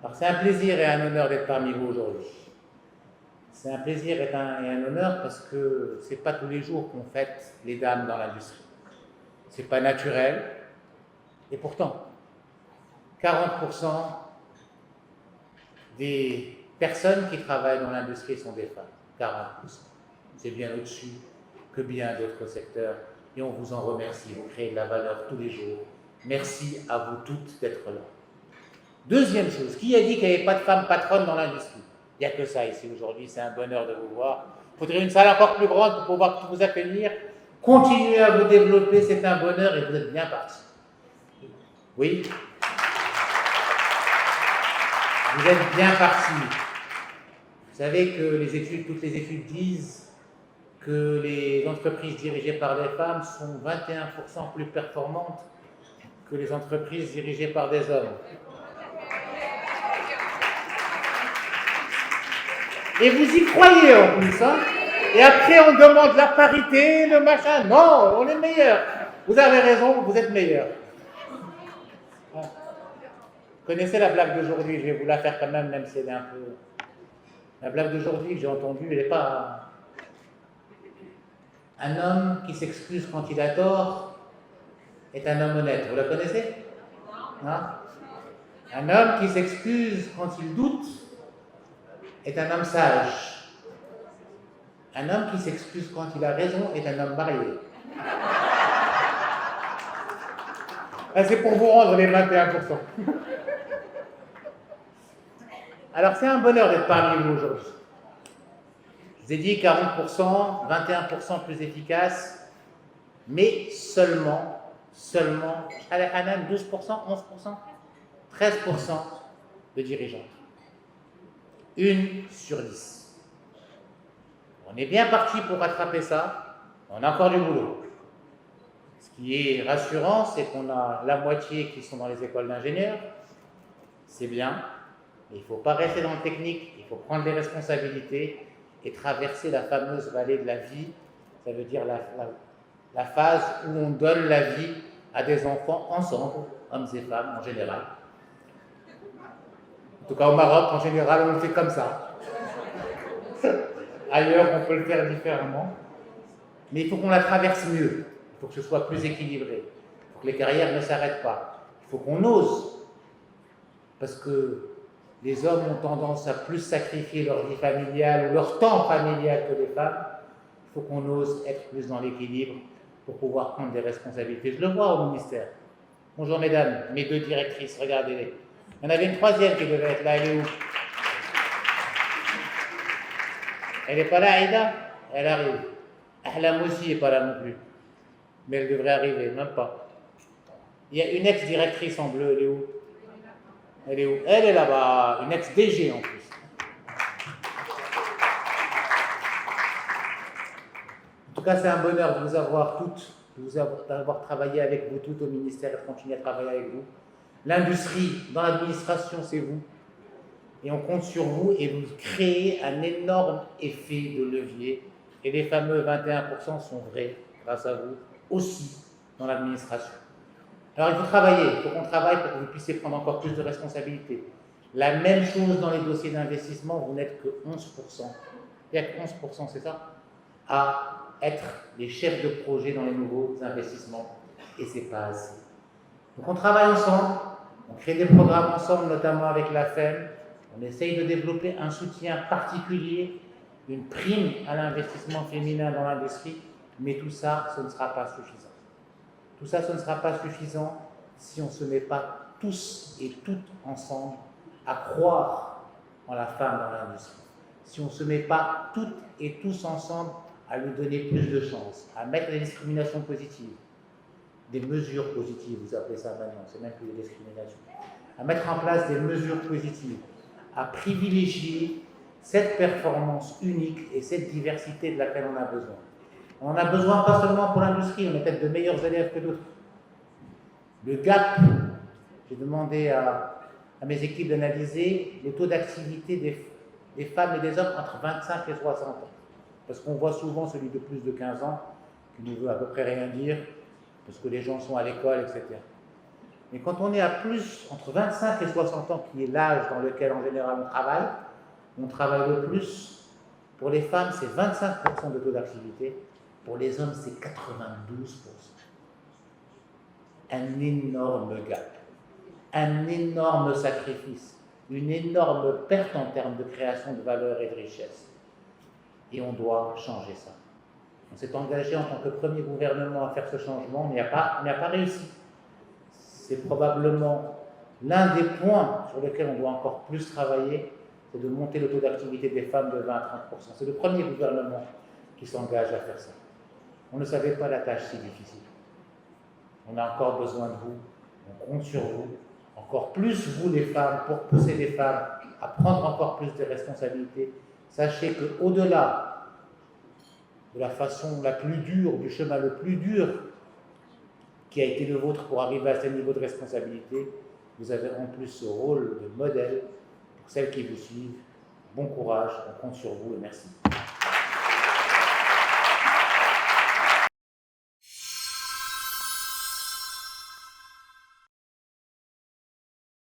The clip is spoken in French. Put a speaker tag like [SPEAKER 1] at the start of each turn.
[SPEAKER 1] Alors c'est un plaisir et un honneur d'être parmi vous aujourd'hui. C'est un plaisir et un honneur parce que c'est pas tous les jours qu'on fête les dames dans l'industrie. C'est pas naturel. Et pourtant, 40% des personnes qui travaillent dans l'industrie sont des femmes. 40%. C'est bien au-dessus que bien d'autres secteurs. Et on vous en remercie. Vous créez de la valeur tous les jours. Merci à vous toutes d'être là. Deuxième chose, qui a dit qu'il n'y avait pas de femmes patronnes dans l'industrie? Il n'y a que ça ici aujourd'hui, c'est un bonheur de vous voir. Il faudrait une salle encore plus grande pour pouvoir vous accueillir. Continuez à vous développer, c'est un bonheur et vous êtes bien partis. Oui? Vous êtes bien partis. Vous savez que toutes les études disent que les entreprises dirigées par des femmes sont 21% plus performantes que les entreprises dirigées par des hommes. Et vous y croyez en plus, hein? Et après on demande la parité, le machin. Non, on est meilleurs. Vous avez raison, vous êtes meilleurs. Vous connaissez la blague d'aujourd'hui, je vais vous la faire quand même si elle est un peu... La blague d'aujourd'hui que j'ai entendue, elle n'est pas... Un homme qui s'excuse quand il a tort est un homme honnête. Vous la connaissez? Hein? Un homme qui s'excuse quand il doute est un homme sage. Un homme qui s'excuse quand il a raison est un homme marié. C'est pour vous rendre les 21%. Alors c'est un bonheur d'être parmi vous aujourd'hui. Je vous ai dit 40%, 21% plus efficace, mais seulement, Hanan, 12%, 11%, 13% de dirigeantes. 1 sur 10. On est bien parti pour rattraper ça, on a encore du boulot. Ce qui est rassurant, c'est qu'on a la moitié qui sont dans les écoles d'ingénieurs, c'est bien, mais il ne faut pas rester dans le technique, il faut prendre des responsabilités et traverser la fameuse vallée de la vie, ça veut dire la phase où on donne la vie à des enfants ensemble, hommes et femmes en général. En tout cas au Maroc, en général, on le fait comme ça. Ailleurs, on peut le faire différemment. Mais il faut qu'on la traverse mieux. Il faut que ce soit plus équilibré. Il faut que les carrières ne s'arrêtent pas. Il faut qu'on ose. Parce que les hommes ont tendance à plus sacrifier leur vie familiale ou leur temps familial que les femmes. Il faut qu'on ose être plus dans l'équilibre pour pouvoir prendre des responsabilités. Je le vois au ministère. Bonjour mesdames, mes 2 directrices, regardez-les. Il y en avait une 3e qui devait être là, elle est où? Elle n'est pas là, Aïda? Elle arrive. Ahlam aussi n'est pas là non plus. Mais elle devrait arriver, même pas. Il y a une ex-directrice en bleu, elle est où? Elle est où? Elle est là-bas, une ex-DG en plus. En tout cas, c'est un bonheur de vous avoir toutes, d'avoir travaillé avec vous toutes au ministère et de continuer à travailler avec vous. L'industrie, dans l'administration, c'est vous. Et on compte sur vous et vous créez un énorme effet de levier. Et les fameux 21% sont vrais, grâce à vous, aussi dans l'administration. Alors il faut travailler, il faut qu'on travaille pour que vous puissiez prendre encore plus de responsabilités. La même chose dans les dossiers d'investissement, vous n'êtes que 11%. Il n'y a que 11%, c'est ça? À être les chefs de projet dans les nouveaux investissements. Et c'est pas assez. Donc on travaille ensemble, on crée des programmes ensemble, notamment avec la FEM. On essaye de développer un soutien particulier, une prime à l'investissement féminin dans l'industrie, mais tout ça, ce ne sera pas suffisant. Tout ça, ce ne sera pas suffisant si on ne se met pas tous et toutes ensemble à croire en la femme dans l'industrie. Si on ne se met pas toutes et tous ensemble à lui donner plus de chance, à mettre des discriminations positives, des mesures positives, vous appelez ça maintenant, c'est même plus des discriminations, à mettre en place des mesures positives, à privilégier cette performance unique et cette diversité de laquelle on a besoin. On en a besoin pas seulement pour l'industrie, on est peut-être de meilleurs élèves que d'autres. Le gap, j'ai demandé à mes équipes d'analyser le taux d'activité des femmes et des hommes entre 25 et 60 ans. Parce qu'on voit souvent celui de plus de 15 ans qui ne veut à peu près rien dire, parce que les gens sont à l'école, etc. Mais quand on est à plus, entre 25 et 60 ans, qui est l'âge dans lequel en général on travaille le plus. Pour les femmes, c'est 25% de taux d'activité. Pour les hommes, c'est 92%. Un énorme gap, un énorme sacrifice, une énorme perte en termes de création de valeur et de richesse. Et on doit changer ça. On s'est engagé en tant que premier gouvernement à faire ce changement, mais on n'a pas réussi. C'est probablement l'un des points sur lesquels on doit encore plus travailler, c'est de monter le taux d'activité des femmes de 20 à 30%. C'est le premier gouvernement qui s'engage à faire ça. On ne savait pas la tâche si difficile. On a encore besoin de vous, on compte sur vous, encore plus vous les femmes, pour pousser les femmes à prendre encore plus de responsabilités. Sachez qu'au-delà de la façon la plus dure, du chemin le plus dur qui a été le vôtre pour arriver à ce niveau de responsabilité, vous avez en plus ce rôle de modèle pour celles qui vous suivent. Bon courage, on compte sur vous et merci.